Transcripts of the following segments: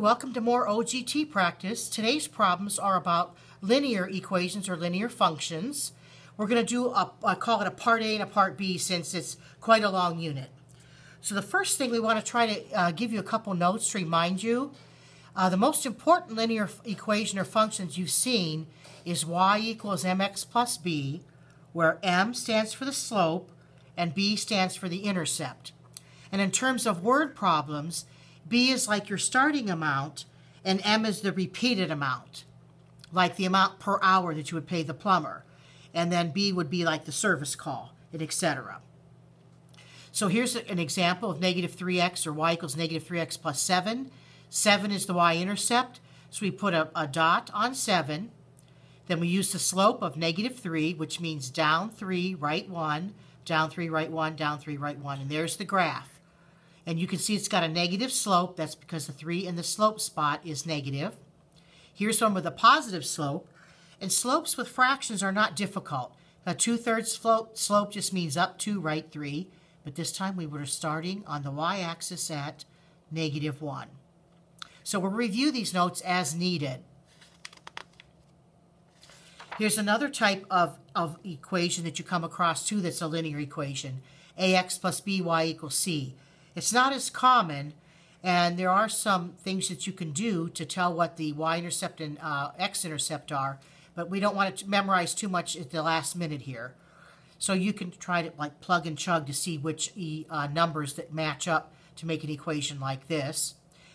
welcome to more OGT practice. Today's problems are about linear equations or linear functions. We're going to do I call it a part A and a part B since it's quite a long unit. So the first thing we want to try to give you a couple notes to remind you. The most important linear equation or functions you've seen is y equals mx plus b, where m stands for the slope and b stands for the intercept. And in terms of word problems, b is like your starting amount and m is the repeated amount, like the amount per hour that you would pay the plumber. And then b would be like the service call, and etc. So here's an example of negative 3x, or y equals negative 3x plus 7. 7 is the y-intercept, so we put a dot on 7. Then we use the slope of negative 3, which means down 3, right 1, down 3, right 1, down 3, right 1. And there's the graph. And you can see it's got a negative slope. That's because the 3 in the slope spot is negative. Here's one with a positive slope. And slopes with fractions are not difficult. A 2/3 slope just means up 2, right 3. But this time we were starting on the y-axis at negative 1. So we'll review these notes as needed. Here's another type of equation that you come across too that's a linear equation. ax plus by equals c. It's not as common, and there are some things that you can do to tell what the y-intercept and x-intercept are, but we don't want to memorize too much at the last minute here. So you can try to like plug and chug to see which numbers that match up to make an equation like this.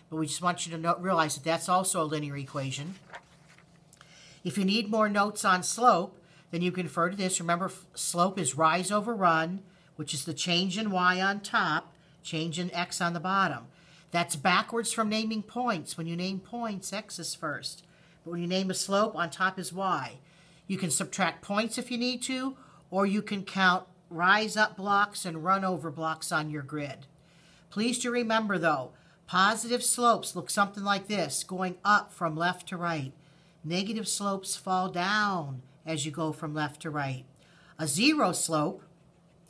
But we just want you to realize that that's also a linear equation. If you need more notes on slope, then you can refer to this. Remember, slope is rise over run, which is the change in y on top, change in x on the bottom. That's backwards from naming points. When you name points, x is first. But when you name a slope, on top is y. You can subtract points if you need to, or you can count rise up blocks and run over blocks on your grid. Please do remember, though, positive slopes look something like this, going up from left to right. Negative slopes fall down as you go from left to right. A zero slope,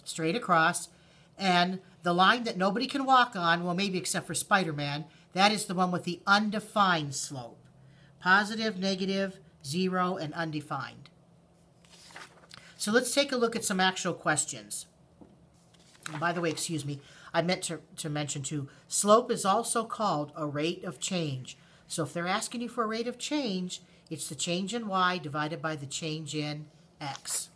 straight across, and the line that nobody can walk on, well, maybe except for Spider-Man, that is the one with the undefined slope. Positive, negative, zero, and undefined. So let's take a look at some actual questions. And by the way, excuse me, I meant to mention too, slope is also called a rate of change. So if they're asking you for a rate of change, it's the change in y divided by the change in x.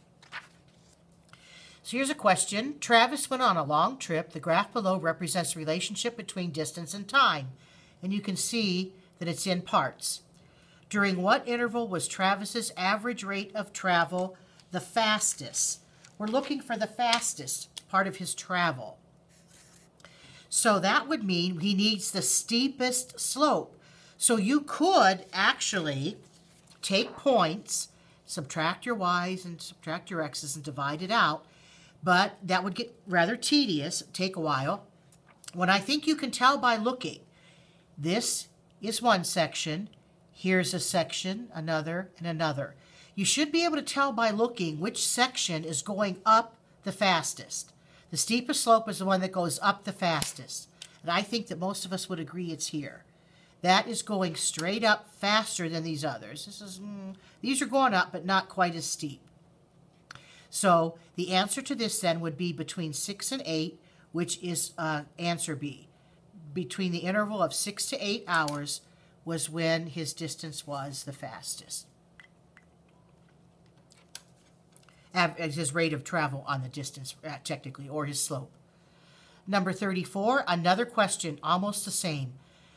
So here's a question. Travis went on a long trip. The graph below represents the relationship between distance and time. And you can see that it's in parts. During what interval was Travis's average rate of travel the fastest? We're looking for the fastest part of his travel. So that would mean he needs the steepest slope. So you could actually take points, subtract your y's and subtract your x's and divide it out, but that would get rather tedious, take a while. When I think you can tell by looking, this is one section, here's a section, another, and another. You should be able to tell by looking which section is going up the fastest. The steepest slope is the one that goes up the fastest. And I think that most of us would agree it's here. That is going straight up faster than these others. These are going up, but not quite as steep. So the answer to this then would be between 6 and 8, which is answer B. Between the interval of 6 to 8 hours was when his distance was the fastest. His rate of travel on the distance, technically, or his slope. Number 34, another question, almost the same.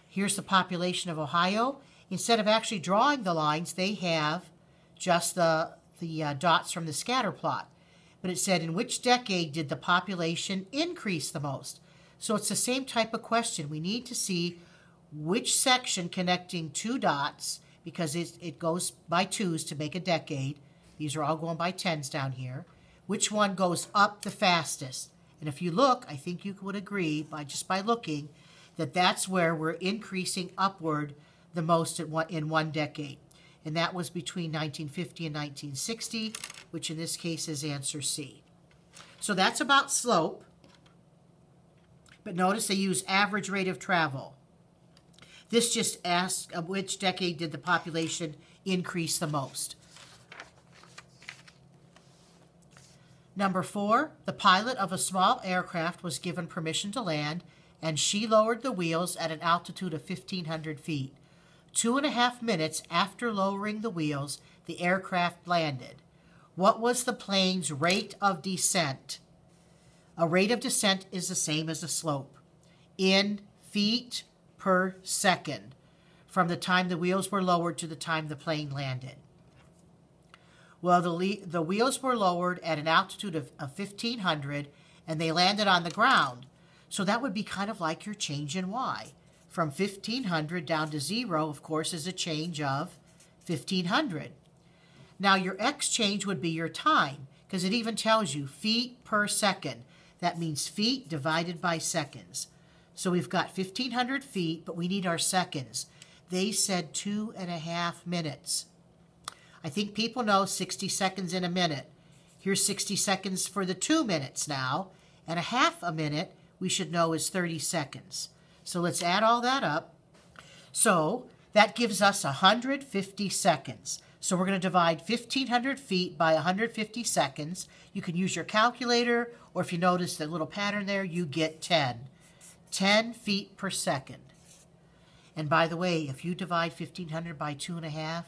Here's the population of Ohio. Instead of actually drawing the lines, they have just the dots from the scatter plot. But it said, in which decade did the population increase the most? So it's the same type of question. We need to see which section connecting two dots, because it goes by twos to make a decade. These are all going by tens down here. Which one goes up the fastest? And if you look, I think you would agree, just by looking, that that's where we're increasing upward the most in one decade. And that was between 1950 and 1960, which in this case is answer C. So that's about slope. But notice they use average rate of travel. This just asks which decade did the population increase the most. Number 4, the pilot of a small aircraft was given permission to land, and she lowered the wheels at an altitude of 1,500 feet. 2.5 minutes after lowering the wheels, the aircraft landed. What was the plane's rate of descent? A rate of descent is the same as a slope. In feet per second, from the time the wheels were lowered to the time the plane landed. Well, the wheels were lowered at an altitude of 1,500, and they landed on the ground. So that would be kind of like your change in y. From 1,500 down to 0, of course, is a change of 1,500. Now, your x change would be your time, because it even tells you feet per second. That means feet divided by seconds. So we've got 1,500 feet, but we need our seconds. They said 2.5 minutes. I think people know 60 seconds in a minute. Here's 60 seconds for the 2 minutes now, and a half a minute we should know is 30 seconds. So let's add all that up. So that gives us 150 seconds. So we're going to divide 1,500 feet by 150 seconds. You can use your calculator, or if you notice the little pattern there, you get 10. 10 feet per second. And by the way, if you divide 1,500 by 2.5,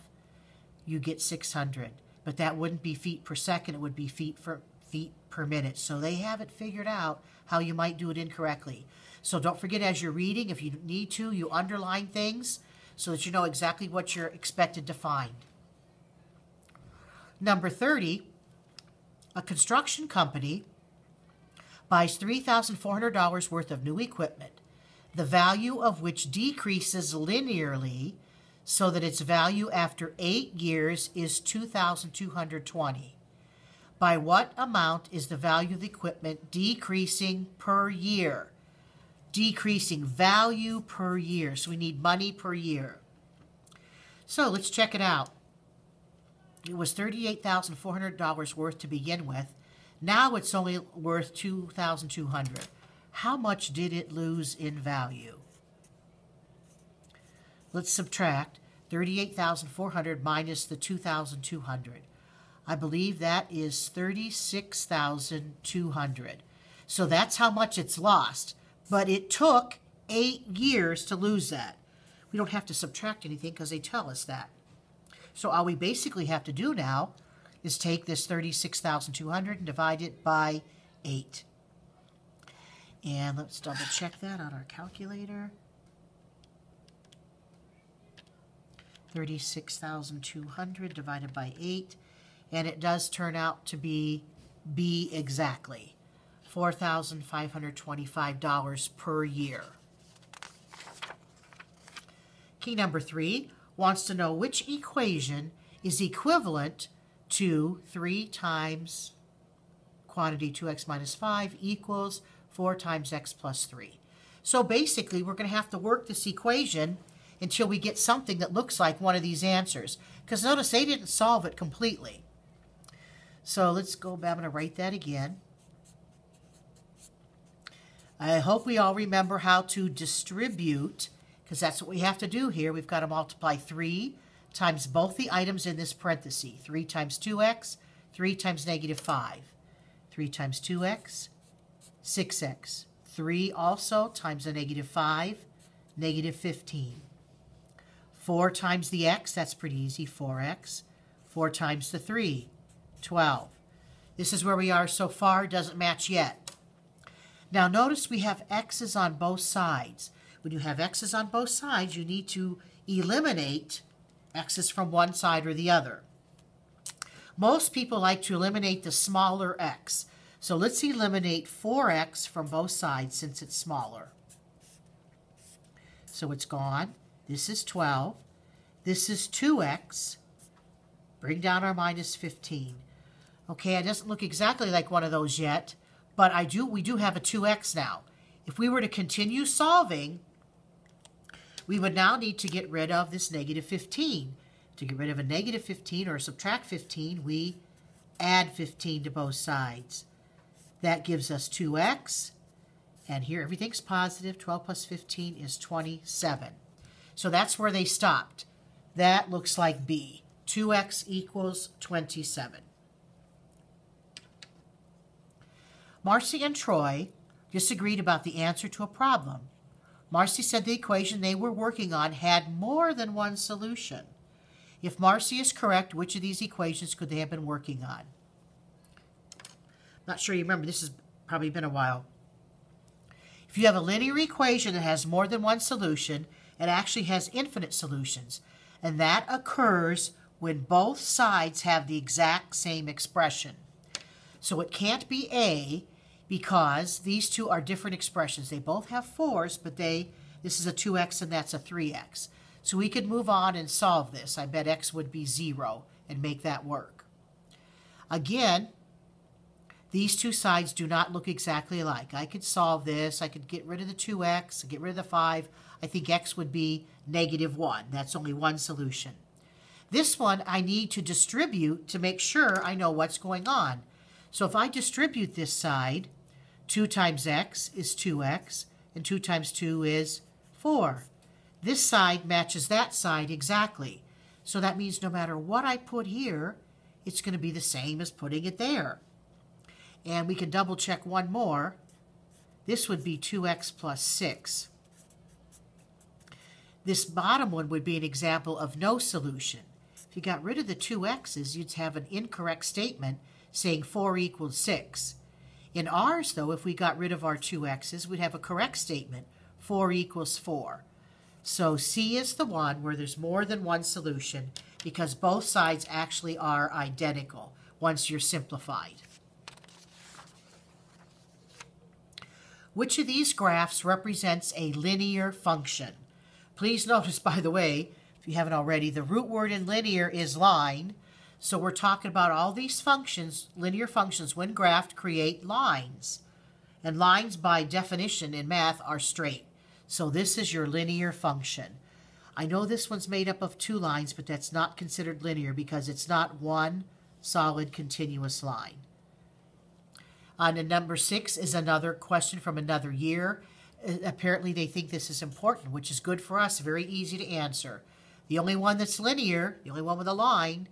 you get 600. But that wouldn't be feet per second, it would be feet per minute. So they have it figured out how you might do it incorrectly. So don't forget, as you're reading, if you need to, you underline things so that you know exactly what you're expected to find. Number 30, a construction company buys $3,400 worth of new equipment, the value of which decreases linearly so that its value after 8 years is $2,220. By what amount is the value of the equipment decreasing per year? Decreasing value per year. So we need money per year. So let's check it out. It was $38,400 worth to begin with. Now it's only worth $2,200. How much did it lose in value? Let's subtract $38,400 minus the $2,200. I believe that is $36,200. So that's how much it's lost. But it took 8 years to lose that. We don't have to subtract anything because they tell us that. So all we basically have to do now is take this $36,200 and divide it by 8. And let's double check that on our calculator. 36,200 divided by 8. And it does turn out to be B exactly. $4,525 per year. Key number 3 wants to know which equation is equivalent to 3 times quantity 2x minus 5 equals 4 times x plus 3. So basically, we're going to have to work this equation until we get something that looks like one of these answers. Because notice they didn't solve it completely. So let's go back. I'm going to write that again. I hope we all remember how to distribute, because that's what we have to do here. We've got to multiply 3 times both the items in this parenthesis. 3 times 2x, 3 times negative 5. 3 times 2x, 6x. 3 also times a negative 5, negative 15. 4 times the x, that's pretty easy, 4x. 4 times the 3, 12. This is where we are so far, doesn't match yet. Now notice we have x's on both sides. When you have x's on both sides, you need to eliminate x's from one side or the other. Most people like to eliminate the smaller x. So let's eliminate 4x from both sides since it's smaller. So it's gone. This is 12. This is 2x. Bring down our minus 15. Okay, it doesn't look exactly like one of those yet, but we do have a 2x now. If we were to continue solving, we would now need to get rid of this negative 15. To get rid of a negative 15 or subtract 15, we add 15 to both sides. That gives us 2x, and here everything's positive. 12 plus 15 is 27. So that's where they stopped. That looks like B. 2x equals 27. Marcy and Troy disagreed about the answer to a problem. Marcy said the equation they were working on had more than one solution. If Marcy is correct, which of these equations could they have been working on? Not sure you remember. This has probably been a while. If you have a linear equation that has more than one solution, it actually has infinite solutions. And that occurs when both sides have the exact same expression. So it can't be A because these two are different expressions. They both have 4's, but this is a 2x and that's a 3x. So we could move on and solve this. I bet x would be 0 and make that work. Again, these two sides do not look exactly alike. I could solve this. I could get rid of the 2x, and get rid of the 5. I think x would be -1. That's only one solution. This one I need to distribute to make sure I know what's going on. So if I distribute this side, 2 times x is 2x, and 2 times 2 is 4. This side matches that side exactly. So that means no matter what I put here, it's going to be the same as putting it there. And we can double check one more. This would be 2x plus 6. This bottom one would be an example of no solution. If you got rid of the 2x's, you'd have an incorrect statement saying 4 equals 6. In ours, though, if we got rid of our 2x's, we'd have a correct statement, 4 equals 4. So C is the one where there's more than one solution because both sides actually are identical once you're simplified. Which of these graphs represents a linear function? Please notice, by the way, if you haven't already, the root word in linear is line. So we're talking about all these functions, linear functions, when graphed, create lines. And lines, by definition in math, are straight. So this is your linear function. I know this one's made up of 2 lines, but that's not considered linear because it's not one solid continuous line. And number 6 is another question from another year. Apparently they think this is important, which is good for us, very easy to answer. The only one that's linear, the only one with a line,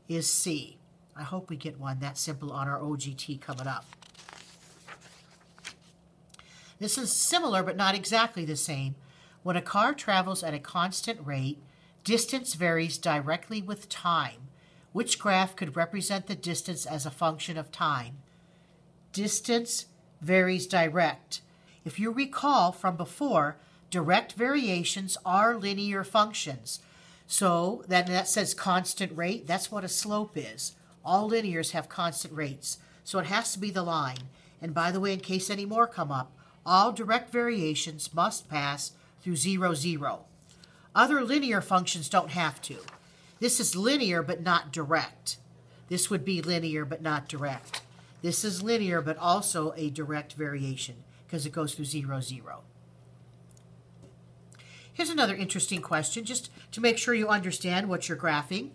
is C. I hope we get one that simple on our OGT coming up. This is similar but not exactly the same. When a car travels at a constant rate, distance varies directly with time. Which graph could represent the distance as a function of time? Distance varies direct. If you recall from before, direct variations are linear functions. So that says constant rate. That's what a slope is. All linears have constant rates. So it has to be the line. And by the way, in case any more come up, all direct variations must pass through 0, 0. Other linear functions don't have to. This is linear but not direct. This would be linear but not direct. This is linear but also a direct variation because it goes through 0, 0. Here's another interesting question just to make sure you understand what you're graphing.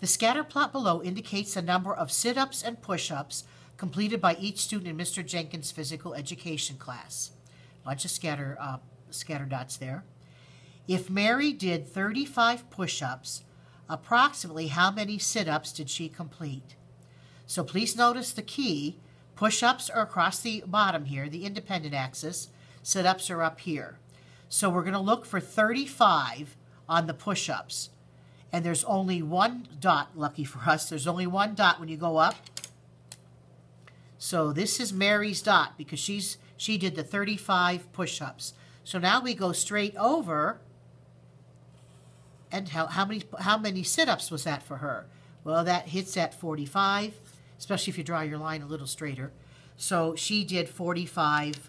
The scatter plot below indicates the number of sit-ups and push-ups completed by each student in Mr. Jenkins' physical education class. Bunch of scatter dots there. If Mary did 35 push-ups, approximately how many sit-ups did she complete? So please notice the key. Push-ups are across the bottom here, the independent axis. Sit-ups are up here. So we're going to look for 35 on the push-ups. And there's only one dot, lucky for us. There's only one dot when you go up. So this is Mary's dot because she did the 35 push-ups. So now we go straight over. And how many sit-ups was that for her? Well, that hits at 45, especially if you draw your line a little straighter. So she did 45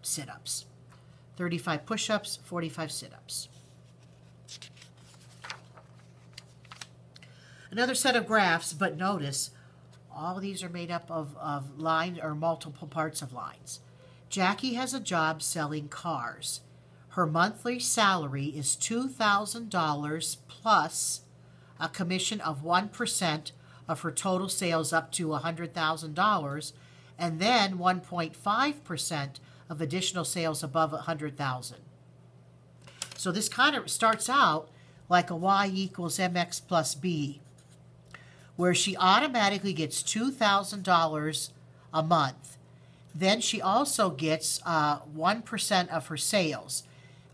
sit-ups. 35 push-ups, 45 sit-ups. Another set of graphs, but notice all these are made up of lines or multiple parts of lines. Jackie has a job selling cars. Her monthly salary is $2,000 plus a commission of 1% of her total sales up to $100,000 and then 1.5% of additional sales above $100,000. So this kind of starts out like a y equals mx plus b, where she automatically gets $2,000 a month. Then she also gets 1% of her sales.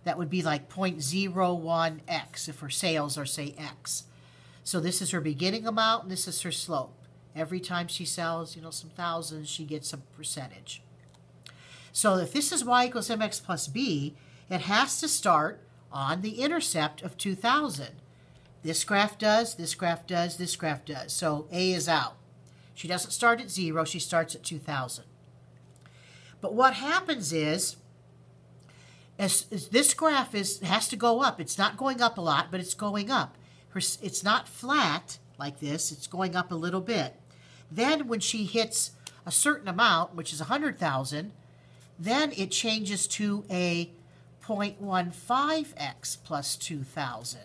That would be like 0.01x if her sales are, say, x. So this is her beginning amount, and this is her slope. Every time she sells, some thousands, she gets a percentage. So if this is y equals mx plus b, it has to start on the intercept of 2,000. This graph does, this graph does, this graph does. So A is out. She doesn't start at 0, she starts at 2,000. But what happens is, as this graph has to go up. It's not going up a lot, but it's going up. It's not flat like this. It's going up a little bit. Then when she hits a certain amount, which is 100,000, then it changes to a 0.15x plus 2,000.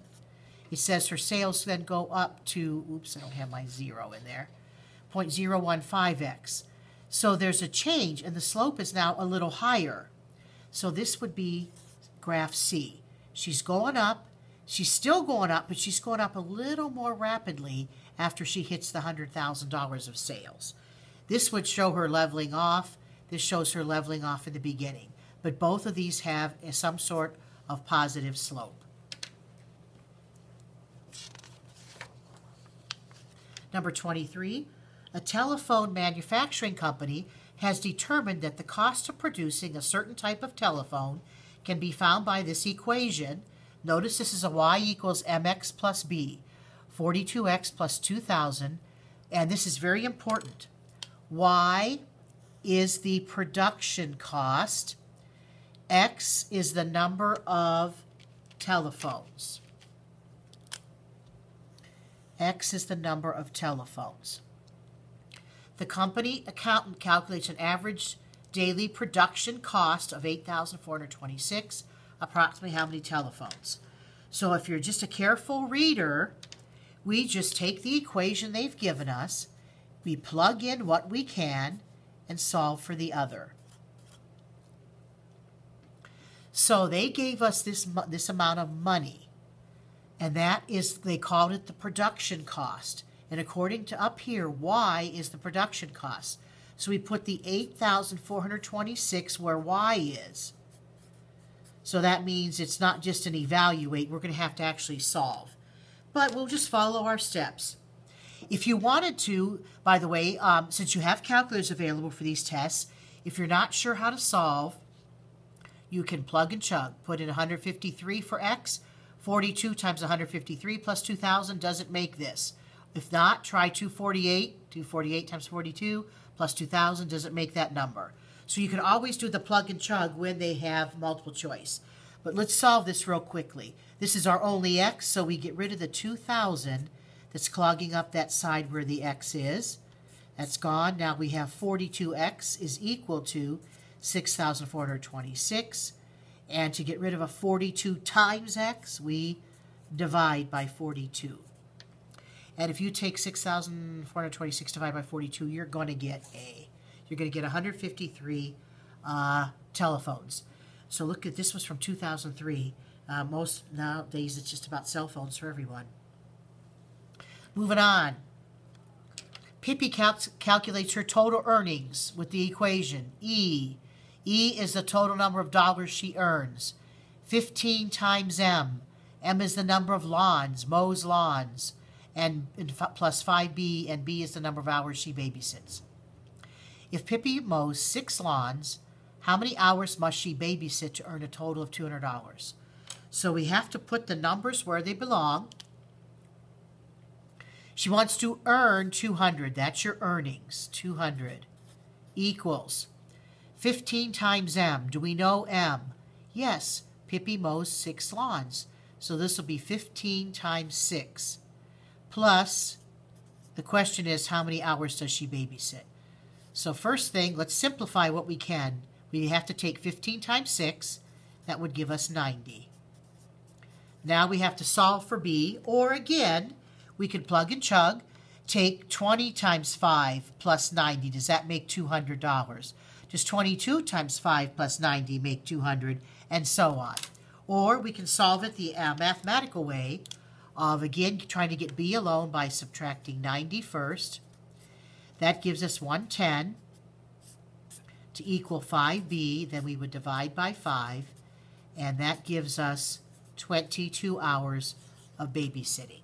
It says her sales then go up to, oops, I don't have my 0 in there, 0.015x. So there's a change, and the slope is now a little higher. So this would be graph C. She's going up. She's still going up, but she's going up a little more rapidly after she hits the $100,000 of sales. This would show her leveling off. This shows her leveling off in the beginning. But both of these have some sort of positive slope. Number 23, a telephone manufacturing company has determined that the cost of producing a certain type of telephone can be found by this equation. Notice this is a y equals mx plus b, 42x plus 2,000, and this is very important. Y is the production cost. X is the number of telephones. X is the number of telephones. The company accountant calculates an average daily production cost of $8,426, approximately how many telephones. So if you're just a careful reader, we just take the equation they've given us, we plug in what we can, and solve for the other. So they gave us this amount of money, and that is, they called it the production cost. And according to up here, Y is the production cost. So we put the 8,426 where Y is. So that means it's not just an evaluate. We're going to have to actually solve. But we'll just follow our steps. If you wanted to, by the way, since you have calculators available for these tests, if you're not sure how to solve, you can plug and chug. Put in 153 for X. 42 times 153 plus 2,000 doesn't make this. If not, try 248. 248 times 42 plus 2,000 doesn't make that number. So you can always do the plug and chug when they have multiple choice. But let's solve this real quickly. This is our only X, so we get rid of the 2,000 that's clogging up that side where the X is. That's gone. Now we have 42X is equal to 6,426. And to get rid of a 42 times X, we divide by 42. And if you take 6,426 divided by 42, you're going to get A. You're going to get 153 telephones. So look at this was from 2003. Most nowadays it's just about cell phones for everyone. Moving on. Pippi calculates her total earnings with the equation E. E is the total number of dollars she earns. 15 times M. M is the number of lawns, mows lawns, and plus 5B, and B is the number of hours she babysits. If Pippi mows 6 lawns, how many hours must she babysit to earn a total of $200? So we have to put the numbers where they belong. She wants to earn 200. That's your earnings. 200 equals 15 times M. Do we know M? Yes, Pippi mows 6 lawns. So this will be 15 times 6. Plus, the question is, how many hours does she babysit? So first thing, let's simplify what we can. We have to take 15 times 6. That would give us 90. Now we have to solve for B, or again, we could plug and chug. Take 20 times 5 plus 90. Does that make $200? Does 22 times 5 plus 90 make 200? And so on. Or we can solve it the mathematical way of, again, trying to get b alone by subtracting 90 first. That gives us 110 to equal 5b. Then we would divide by 5, and that gives us 22 hours of babysitting.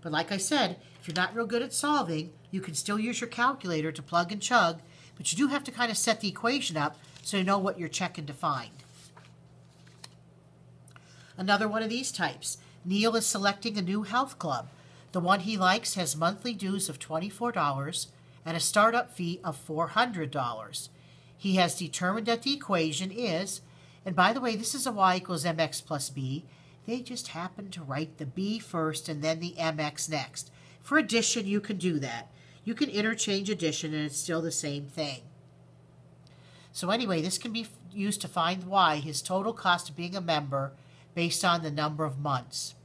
But like I said, if you're not real good at solving, you can still use your calculator to plug and chug, but you do have to kind of set the equation up so you know what you're checking to find. Another one of these types. Neil is selecting a new health club. The one he likes has monthly dues of $24 and a startup fee of $400. He has determined that the equation is, and by the way, this is a y equals mx plus b. They just happen to write the b first and then the mx next. For addition, you can do that. You can interchange addition and it's still the same thing. So anyway, this can be used to find y, his total cost of being a member, based on the number of months.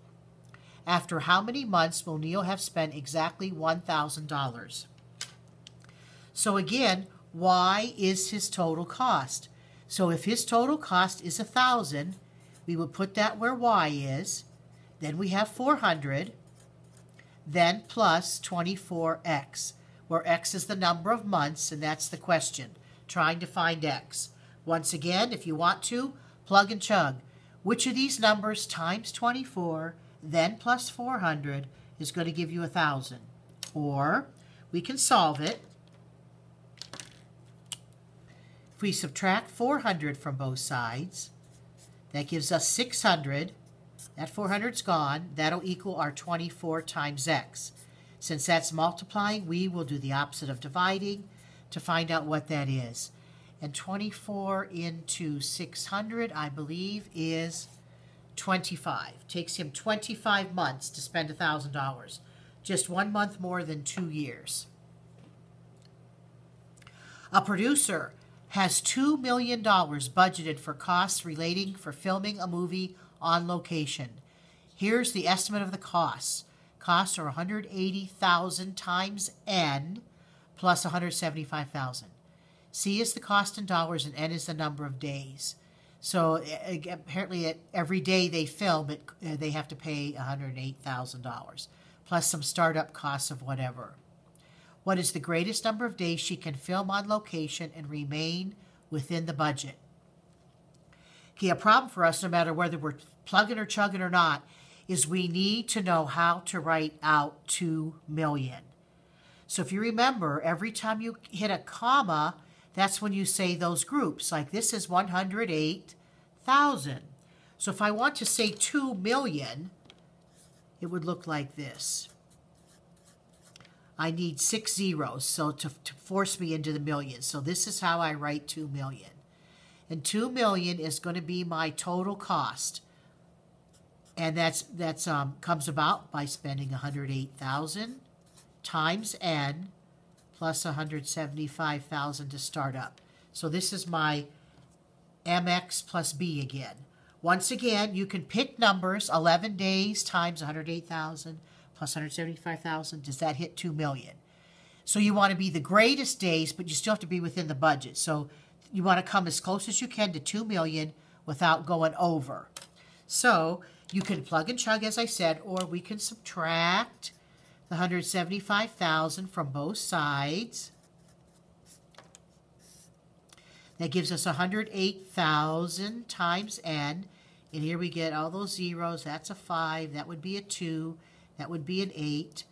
After how many months will Neil have spent exactly $1,000? So again, y is his total cost. So if his total cost is 1,000, we would put that where y is. Then we have 400, then plus 24x, where x is the number of months, and that's the question, trying to find x. Once again, if you want to, plug and chug. Which of these numbers times 24, then plus 400, is going to give you 1,000? Or we can solve it. If we subtract 400 from both sides, that gives us 600. That 400's gone. That'll equal our 24 times x. Since that's multiplying, we will do the opposite of dividing to find out what that is. And 24 into 600, I believe, is 25. Takes him 25 months to spend $1,000. Just 1 month more than 2 years. A producer has $2 million budgeted for costs relating for filming a movie on location. Here's the estimate of the costs. Costs are $180,000 times N plus $175,000. C is the cost in dollars and N is the number of days. So apparently every day they film it, they have to pay $108,000 plus some startup costs of whatever. What is the greatest number of days she can film on location and remain within the budget? Okay, a problem for us, no matter whether we're plugging or chugging or not, is we need to know how to write out 2 million. So if you remember, every time you hit a comma, that's when you say those groups. Like this is 108,000. So if I want to say 2 million, it would look like this. I need 6 zeros, so to force me into the millions. So this is how I write 2 million. And 2 million is going to be my total cost. And that's comes about by spending 108,000 times N plus 175,000 to start up. So this is my MX plus B again. Once again, you can pick numbers, 11 days times 108,000 plus 175,000. Does that hit 2 million? So you want to be the greatest days, but you still have to be within the budget. So you want to come as close as you can to 2 million without going over. So you can plug and chug, as I said, or we can subtract the 175,000 from both sides. That gives us 108,000 times N. And here we get all those zeros. That's a 5. That would be a 2. That would be an 8.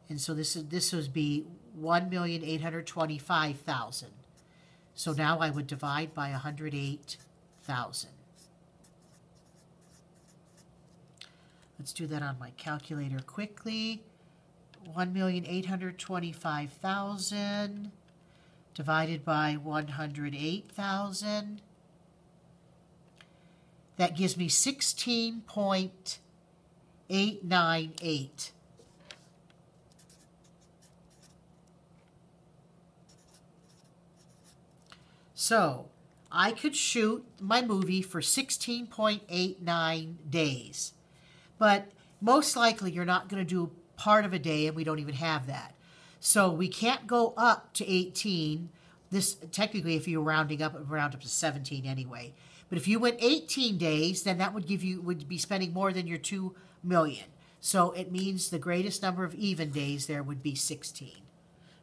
And so this would be 1,825,000. So now I would divide by 108,000. Let's do that on my calculator quickly. 1,825,000 divided by 108,000. That gives me 16.898. So I could shoot my movie for 16.89 days. But most likely you're not going to do part of a day, and we don't even have that. So we can't go up to 18. This technically, if you're rounding up, it would round up to 17 anyway. But if you went 18 days, then that would would be spending more than your 2 million. So it means the greatest number of even days there would be 16.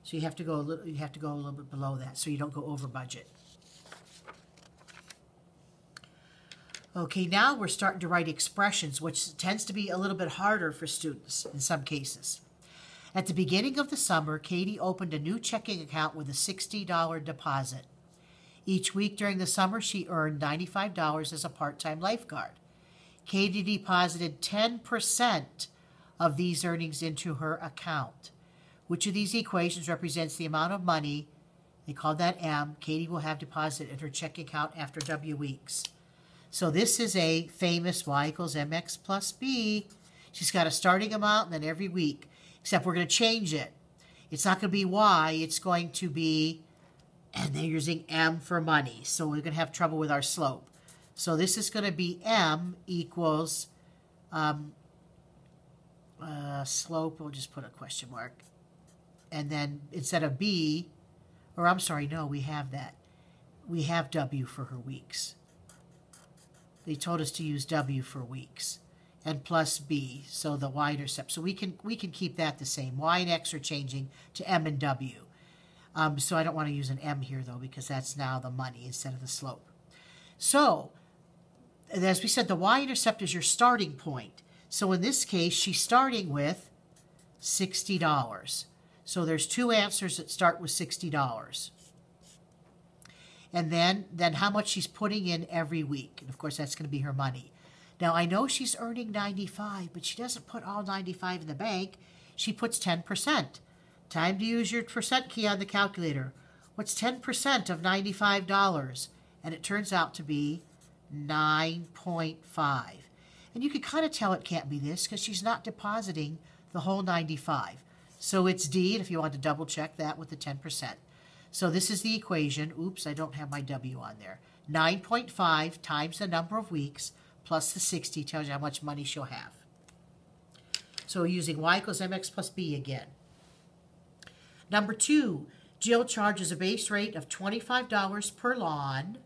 So you have to go a little bit below that so you don't go over budget. Okay, now we're starting to write expressions, which tends to be a little bit harder for students in some cases. At the beginning of the summer, Katie opened a new checking account with a $60 deposit. Each week during the summer, she earned $95 as a part-time lifeguard. Katie deposited 10% of these earnings into her account. Which of these equations represents the amount of money, they call that M, Katie will have deposited in her checking account after W weeks? So this is a famous y equals mx plus b. She's got a starting amount and then every week, except we're going to change it. It's not going to be y, it's going to be, and they're using m for money, so we're going to have trouble with our slope. So this is going to be m equals slope, we'll just put a question mark. And then instead of b, or I'm sorry, no, we have that. We have w for her weeks. They told us to use w for weeks, and plus b, so the y-intercept. So we can keep that the same. Y and x are changing to m and w. So I don't want to use an m here, though, because that's now the money instead of the slope. So, as we said, the y-intercept is your starting point. So in this case, she's starting with $60. So there's two answers that start with $60. And then how much she's putting in every week. And of course, that's going to be her money. Now, I know she's earning 95, but she doesn't put all 95 in the bank. She puts 10%. Time to use your percent key on the calculator. What's 10% of $95? And it turns out to be 9.5. And you can kind of tell it can't be this because she's not depositing the whole 95. So it's D, and if you want to double check that with the 10%. So this is the equation. Oops, I don't have my W on there. 9.5 times the number of weeks plus the 60 tells you how much money she'll have. So we're using y equals mx plus b again. Number 2, Jill charges a base rate of $25 per lawn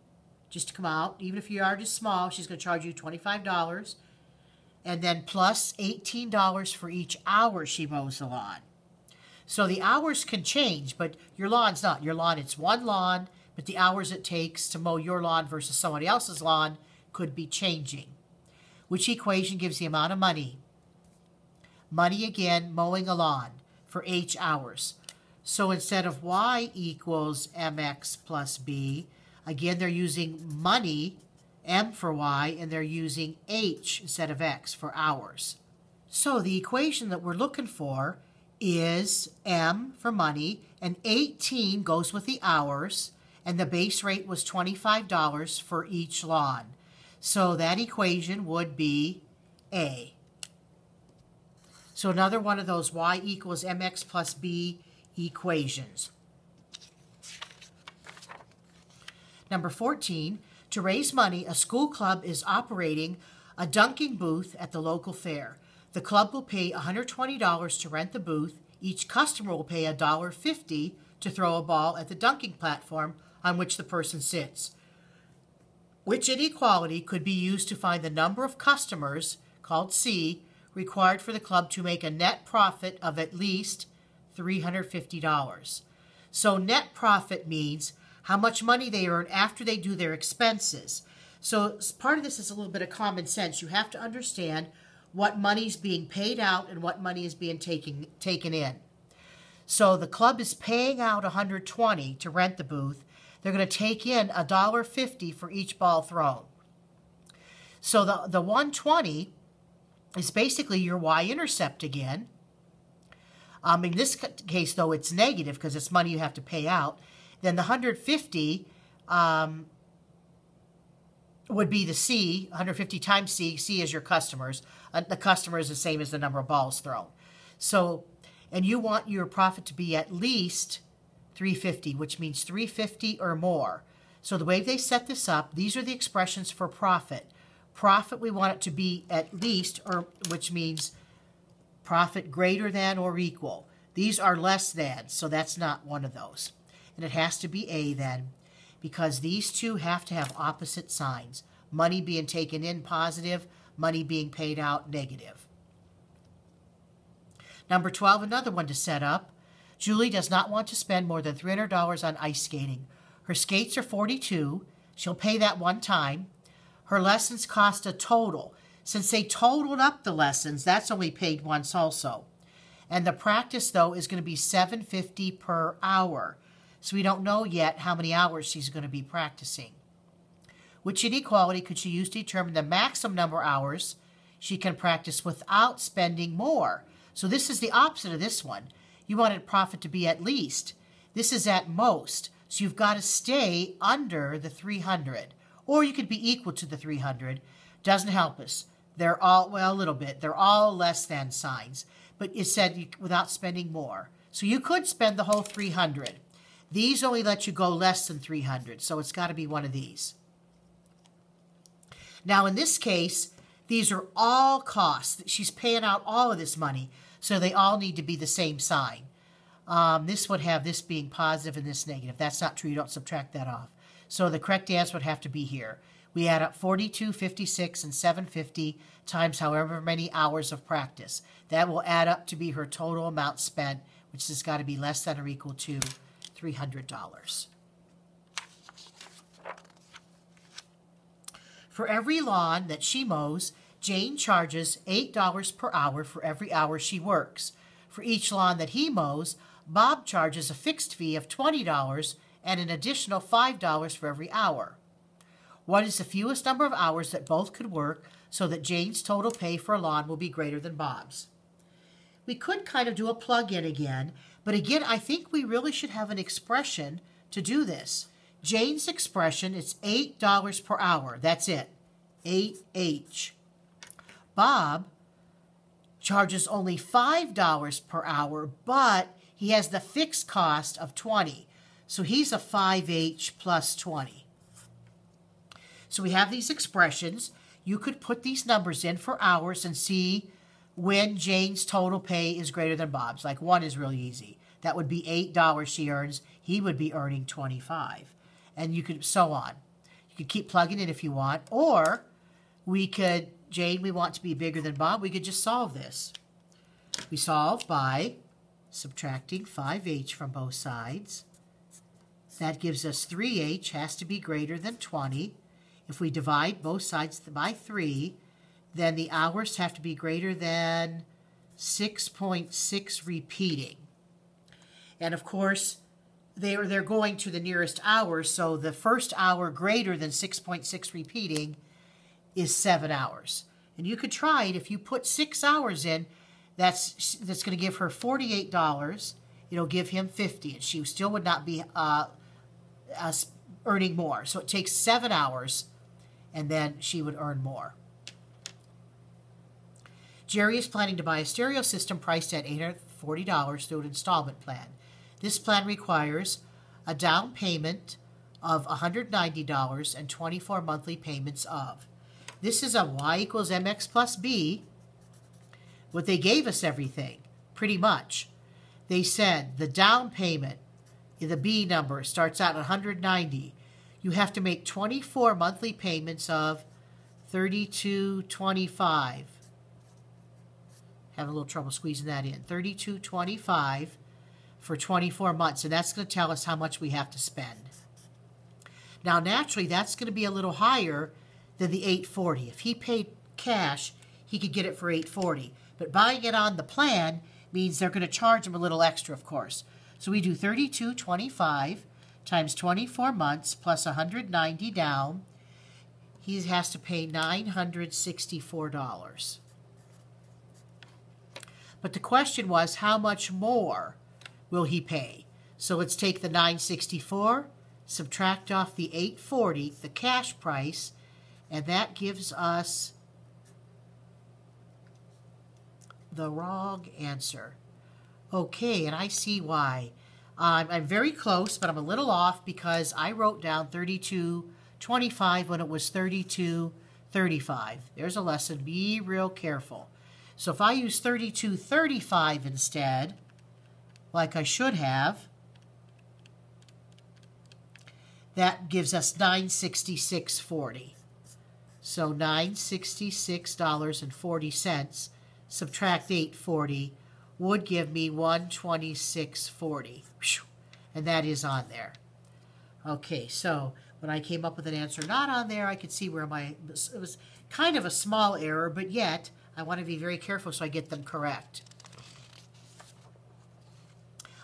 just to come out. Even if your yard is small, she's going to charge you $25. And then plus $18 for each hour she mows the lawn. So the hours can change, but your lawn's not. Your lawn, it's one lawn, but the hours it takes to mow your lawn versus somebody else's lawn could be changing. Which equation gives the amount of money? Money again, mowing a lawn for H hours. So instead of y equals mx plus b, again they're using money, m for y, and they're using h instead of x for hours. So the equation that we're looking for is m for money, and 18 goes with the hours, and the base rate was $25 for each lawn. So that equation would be A. So another one of those y equals mx plus b equations. Number 14, to raise money, a school club is operating a dunking booth at the local fair. The club will pay $120 to rent the booth. Each customer will pay $1.50 to throw a ball at the dunking platform on which the person sits. Which inequality could be used to find the number of customers, called C, required for the club to make a net profit of at least $350. So net profit means how much money they earn after they do their expenses. So part of this is a little bit of common sense. You have to understand what money's being paid out and what money is being taken in. So the club is paying out $120 to rent the booth. They're going to take in $1.50 for each ball thrown. So the 120 is basically your y-intercept again. In this case, though, it's negative because it's money you have to pay out. Then the 150 would be the C, 150 times C. C is your customers. The customer is the same as the number of balls thrown. So, and you want your profit to be at least 350, which means 350 or more. So the way they set this up, these are the expressions for profit. Profit, we want it to be at least, or which means profit greater than or equal. These are less than, so that's not one of those. And it has to be A then. because these two have to have opposite signs. Money being taken in positive, money being paid out negative. Number 12, another one to set up. Julie does not want to spend more than $300 on ice skating. Her skates are 42. She'll pay that one time. Her lessons cost a total. Since they totaled up the lessons, that's only paid once also. And the practice, though, is going to be $7.50 per hour. So we don't know yet how many hours she's going to be practicing. Which inequality could she use to determine the maximum number of hours she can practice without spending more? So this is the opposite of this one. You wanted profit to be at least. This is at most. So you've got to stay under the 300. Or you could be equal to the 300. Doesn't help us. They're all, well, a little bit. They're all less than signs. But it said without spending more. So you could spend the whole 300. These only let you go less than 300. So it's got to be one of these. Now in this case, these are all costs. She's paying out all of this money. So they all need to be the same sign. This would have this being positive and this negative. That's not true. You don't subtract that off. So the correct answer would have to be here. We add up 42, 56, and 750 times however many hours of practice. That will add up to be her total amount spent, which has got to be less than or equal to $300. For every lawn that she mows, Jane charges $8 per hour for every hour she works. For each lawn that he mows, Bob charges a fixed fee of $20 and an additional $5 for every hour. What is the fewest number of hours that both could work so that Jane's total pay for a lawn will be greater than Bob's? We could kind of do a plug-in again, but again, I think we really should have an expression to do this. Jane's expression is $8 per hour. That's it. 8H. Bob charges only $5 per hour, but he has the fixed cost of 20. So he's a 5H plus 20. So we have these expressions. You could put these numbers in for hours and see when Jane's total pay is greater than Bob's. Like 1 is really easy. That would be $8 she earns. He would be earning 25. And you could, so on. You could keep plugging in if you want. Or we could, Jane, we want to be bigger than Bob. We could just solve this. We solve by subtracting 5H from both sides. That gives us 3H has to be greater than 20. If we divide both sides by 3, then the hours have to be greater than 6.6 repeating. And of course, they're going to the nearest hour, so the first hour greater than 6.6 repeating is 7 hours. And you could try it. If you put 6 hours in, that's going to give her $48. It'll give him $50, and she still would not be earning more. So it takes 7 hours, and then she would earn more. Jerry is planning to buy a stereo system priced at $840 through an installment plan. This plan requires a down payment of $190 and 24 monthly payments of. This is a y equals mx plus b. What they gave us everything, pretty much. They said the down payment, the B number, starts out at $190. You have to make 24 monthly payments of $32.25. Having a little trouble squeezing that in. $32.25 for 24 months, and that's going to tell us how much we have to spend. Now, naturally, that's going to be a little higher than the $840. If he paid cash, he could get it for $840. But buying it on the plan means they're going to charge him a little extra, of course. So we do $32.25 times 24 months plus $190 down. He has to pay $964. But the question was, how much more will he pay? So let's take the $964, subtract off the $840, the cash price, and that gives us the wrong answer. Okay, and I see why. I'm very close, but I'm a little off because I wrote down $32.25 when it was $32.35. There's a lesson. Be real careful. So if I use $32.35 instead, like I should have, That gives us $966.40. So $966.40 subtract $840 would give me $126.40. And that is on there. Okay, so when I came up with an answer not on there, I could see where it was kind of a small error, but yet I want to be very careful so I get them correct.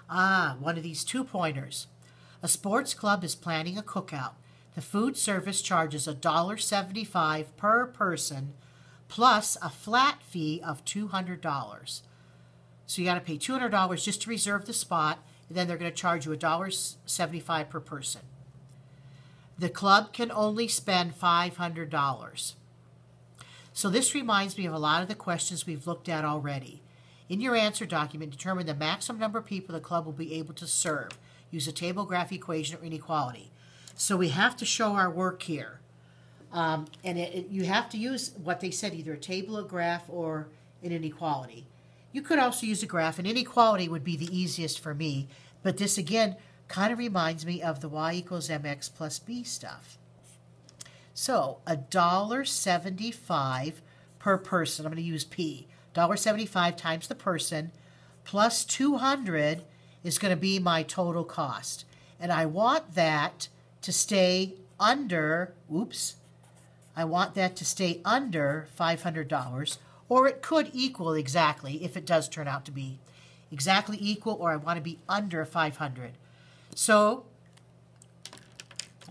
One of these 2-pointers. A sports club is planning a cookout. The food service charges $1.75 per person plus a flat fee of $200. So you got to pay $200 just to reserve the spot, and then they're going to charge you $1.75 per person. The club can only spend $500. So this reminds me of a lot of the questions we've looked at already. In your answer document, determine the maximum number of people the club will be able to serve. Use a table, graph, equation, or inequality. So we have to show our work here. You have to use what they said, either a table, a graph, or an inequality. You could also use a graph. An inequality would be the easiest for me. But this, again, kind of reminds me of the y equals mx plus b stuff. So $1.75 per person. I'm going to use P. $1.75 times the person plus 200 is going to be my total cost. And I want that to stay under, I want that to stay under $500, or it could equal exactly if it does turn out to be exactly equal, or I want to be under 500. So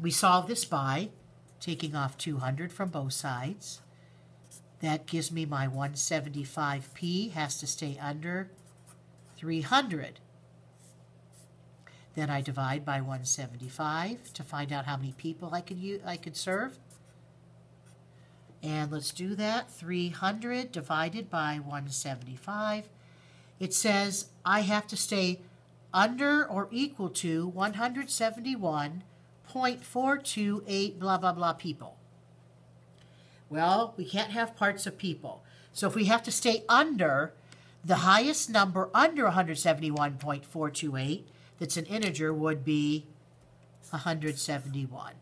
we solve this by taking off 200 from both sides. That gives me my 175p has to stay under 300. Then I divide by 175 to find out how many people I could serve. And let's do that. 300 divided by 175. It says I have to stay under or equal to 171.428 blah, blah, blah people. Well, we can't have parts of people. So if we have to stay under, the highest number under 171.428 that's an integer would be 171.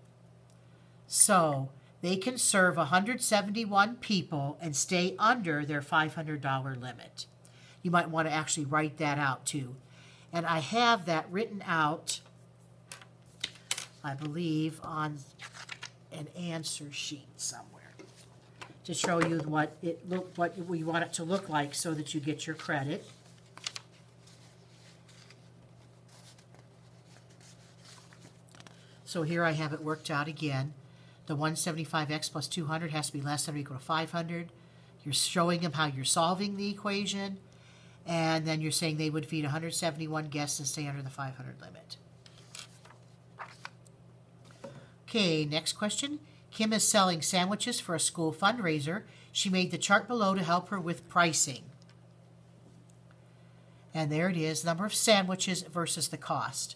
So they can serve 171 people and stay under their $500 limit. You might want to actually write that out too. And I have that written out, I believe, on an answer sheet somewhere to show you what we want it to look like so that you get your credit. So here I have it worked out again. The 175x plus 200 has to be less than or equal to 500. You're showing them how you're solving the equation. And then you're saying they would feed 171 guests and stay under the 500 limit. Okay, next question. Kim is selling sandwiches for a school fundraiser. She made the chart below to help her with pricing. And there it is, number of sandwiches versus the cost.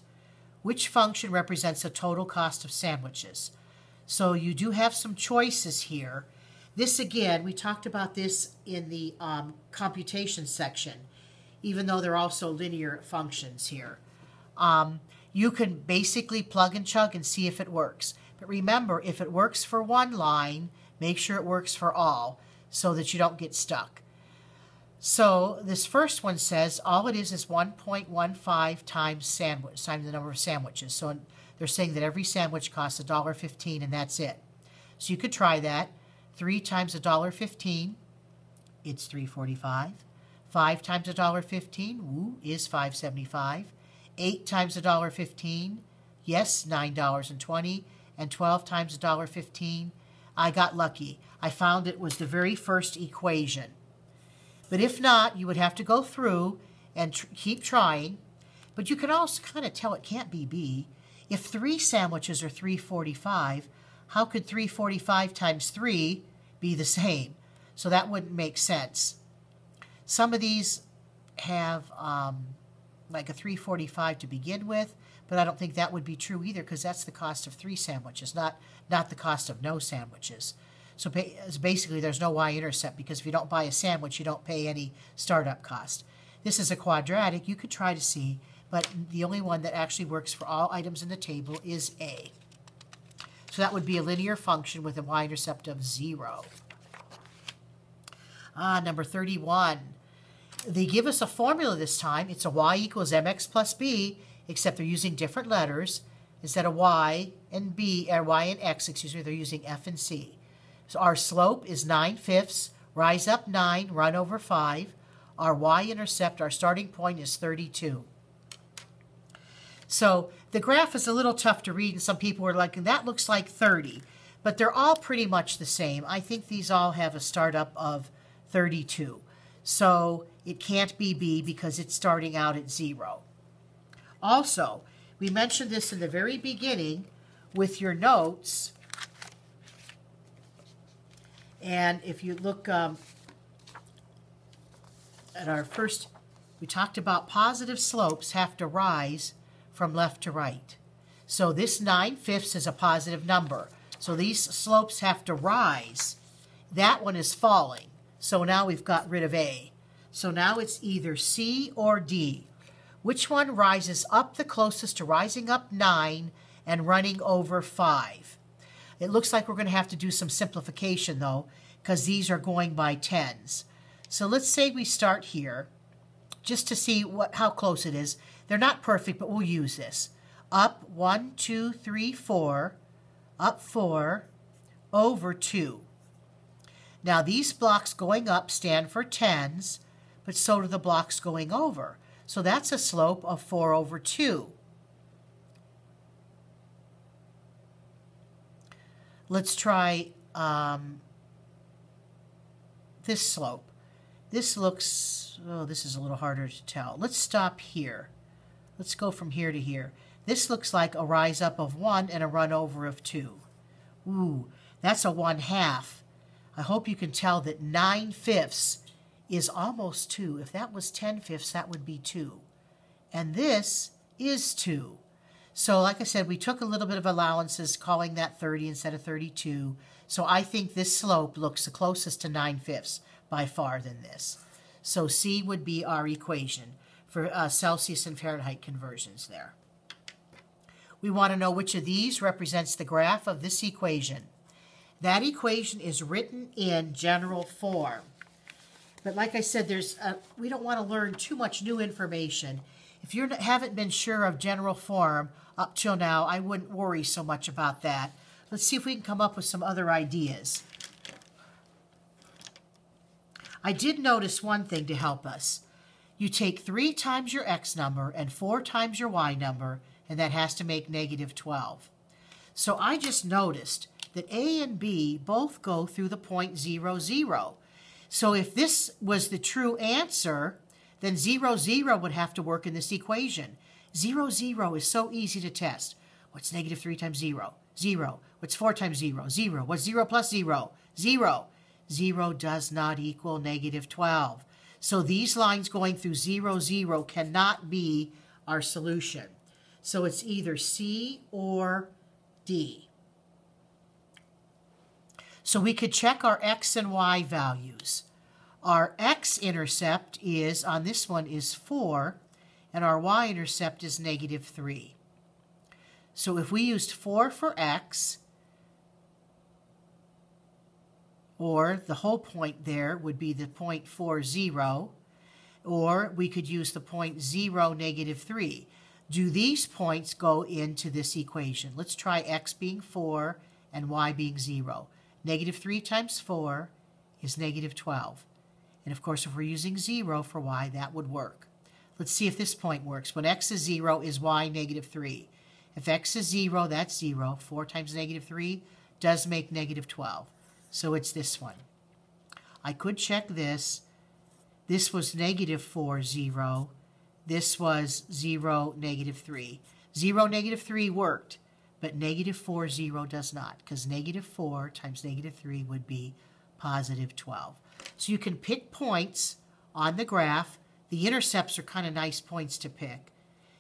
Which function represents the total cost of sandwiches? So you do have some choices here. This, again, we talked about this in the computation section, even though they're also linear functions here. You can basically plug and chug and see if it works. But remember, if it works for one line, make sure it works for all so that you don't get stuck. So this first one says all it is 1.15 times the number of sandwiches. So they're saying that every sandwich costs $1.15 and that's it. So you could try that. 3 times $1.15, it's $3.45. 5 times $1.15, is $5.75. 8 times $1.15, yes, $9.20. And 12 times $1.15, I got lucky. I found it was the very first equation. But if not, you would have to go through and keep trying. But you can also kind of tell it can't be B. If 3 sandwiches are $3.45, how could $3.45 times 3 be the same? So that wouldn't make sense. Some of these have like a $3.45 to begin with, but I don't think that would be true either because that's the cost of 3 sandwiches, not the cost of no sandwiches. So basically there's no y-intercept because if you don't buy a sandwich, you don't pay any startup cost. This is a quadratic. You could try to see, but the only one that actually works for all items in the table is A. So that would be a linear function with a y-intercept of 0. Number 31. They give us a formula this time. It's a y equals mx plus b, except they're using different letters. Instead of y and b, or y and x, excuse me, they're using f and c. So our slope is 9/5, rise up 9, run over 5. Our y-intercept, our starting point is 32. So the graph is a little tough to read, and some people are like, that looks like 30. But they're all pretty much the same. I think these all have a startup of 32. So it can't be b because it's starting out at 0. Also, we mentioned this in the very beginning with your notes. And if you look at our first, we talked about positive slopes have to rise from left to right. So this 9/5 is a positive number. So these slopes have to rise. That one is falling. So now we've got rid of A. So now it's either C or D. Which one rises up the closest to rising up 9 and running over 5? It looks like we're going to have to do some simplification, though, because these are going by tens. So let's say we start here, just to see how close it is. They're not perfect, but we'll use this. Up 1, 2, 3, 4, up 4, over 2. Now these blocks going up stand for tens, but so do the blocks going over. So that's a slope of 4 over 2. Let's try this slope. This looks, oh, this is a little harder to tell. Let's stop here. Let's go from here to here. This looks like a rise up of 1 and a run over of 2. Ooh, that's a 1/2. I hope you can tell that 9/5 is almost 2. If that was 10/5, that would be 2. And this is 2. So like I said, we took a little bit of allowances, calling that 30 instead of 32. So I think this slope looks the closest to 9/5 by far than this. So C would be our equation for Celsius and Fahrenheit conversions there. We want to know which of these represents the graph of this equation. That equation is written in general form. But like I said, we don't want to learn too much new information. If you haven't been sure of general form up till now, I wouldn't worry so much about that. Let's see if we can come up with some other ideas. I did notice one thing to help us. You take 3 times your x number and 4 times your y number, and that has to make -12. So I just noticed that A and B both go through the point 0, 0. So if this was the true answer, then 0, 0 would have to work in this equation. 0, 0 is so easy to test. What's -3 times 0? 0. What's 4 times 0? 0. What's 0 plus 0? 0. 0 does not equal -12. So these lines going through 0, 0 cannot be our solution. So it's either C or D. So we could check our x and y values. Our x-intercept is, on this one, is 4, and our y-intercept is -3. So if we used 4 for x, or the whole point there would be the point 4, 0, or we could use the point 0, -3. Do these points go into this equation? Let's try x being 4 and y being 0. -3 times 4 is -12. And of course, if we're using 0 for y, that would work. Let's see if this point works. When x is 0, is y -3? If x is 0, that's 0. 4 times -3 does make -12. So it's this one. I could check this. This was -4, 0. This was 0, -3. 0, -3 worked, but -4, 0 does not, because -4 times -3 would be +12. So you can pick points on the graph. The intercepts are kind of nice points to pick,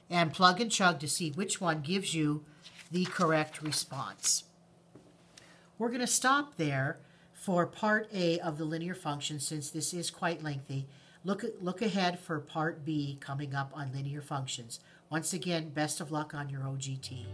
and plug and chug to see which one gives you the correct response. We're going to stop there for part A of the linear function, since this is quite lengthy. Look ahead for part B coming up on linear functions. Once again, best of luck on your OGT.